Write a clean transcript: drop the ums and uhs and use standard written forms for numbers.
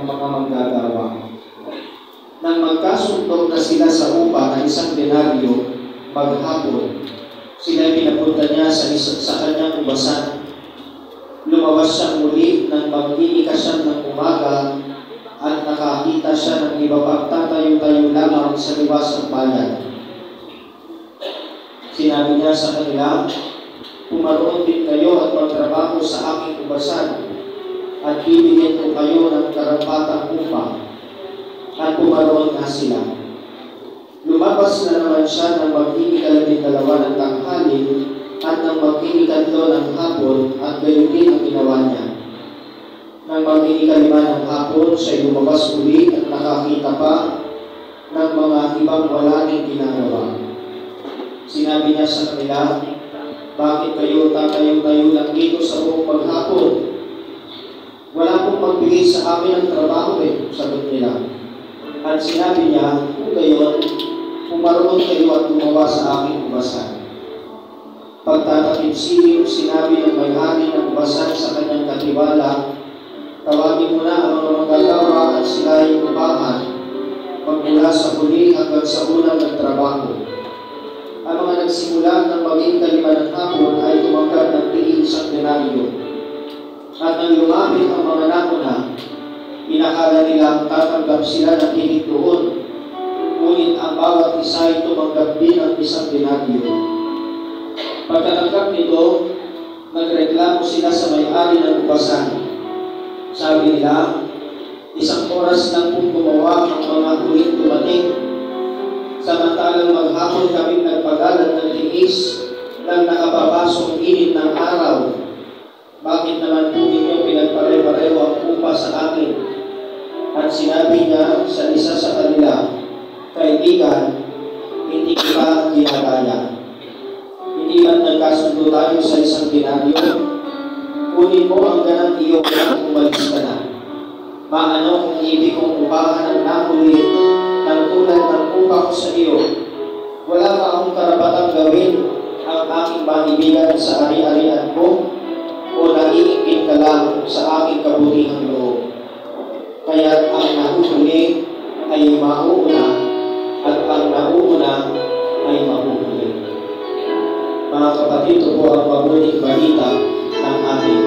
mga manggagawa. Nang magkasundo na sila sa upa ng 1 denaryo maghapon, sila pinapunta niya sa kanyang ubasan. Lumabas siya muli nang mag-iikasan ng umaga at nakakita siya ng iba pang tatayo-tayo lamang sa liwas ng bayan. Sinabi niya sa kanila, "Pumaroon din kayo at magtrabaho sa aking ubasan at bibigyan ko kayo ng karampatang upa." At pumaroon na sila. Lumabas na naman siya nang mag-12 ng tanghali at nang mag-13 ng hapon, at gayon din ang ginawa niya. Nang mag-15 ng hapon, siya lumabas uli at nakakita pa ng mga ibang wala ring ginagawa. Sinabi niya sa kanila, "Bakit kayo tatayo-tayo lang dito sa buong maghapon? Wala pong magbigay sa amin ng trabaho sagot nila. At sinabi niya, "Kung gayon, pumaroon kayo at gumawa sa aking ubasan." Pagtatakip-silim, sinabi ng may-ari ng ubasan sa kanyang katiwala, "Tawagin mo na ang mga manggagawa at sila ay upahan, magmula sa huli hanggang sa unang nagtrabaho." Ang mga nagsimula ng mag-15 ng hapon ay tumanggap ng tigil 1 denaryo. At nang lumapit ang mga nauna, inakala nilang tatanggap sila ng higit doon. Ngunit ang bawat isa ay tumanggap din ng 1 denaryo. Pagkatanggap nito, nagreklamo sila sa may-ari ng ubasan. Sabi nila, "1 oras lang pong gumawa ang mga huling dumating. Samantalang maghapon kami nagpagalan ng tiis nang nakapapasok init ng araw. Bakit naman po ninyo pinagpare-pareho ang upa sa akin?" At sinabi niya sa isa sa kanila, "Kaibigan, hindi ko pa ginagaya. Hindi man nagkasundo tayo sa 1 denaryo? Kunin mo ang ganang iyo at umalis ka na. Maano kung ibig kong upahan ang nahuli ng tulad ng upa ko sa iyo? Wala pa akong karapatang gawin ang aking maibigan sa ari-arian ko? O naiingit ka lang sa aking kabutihang loob? Kaya't ang nahuhuli ay mauuna at ang nauuna ay mahuhuli." Mga kapatid, ito po ang mabuting balita ng ating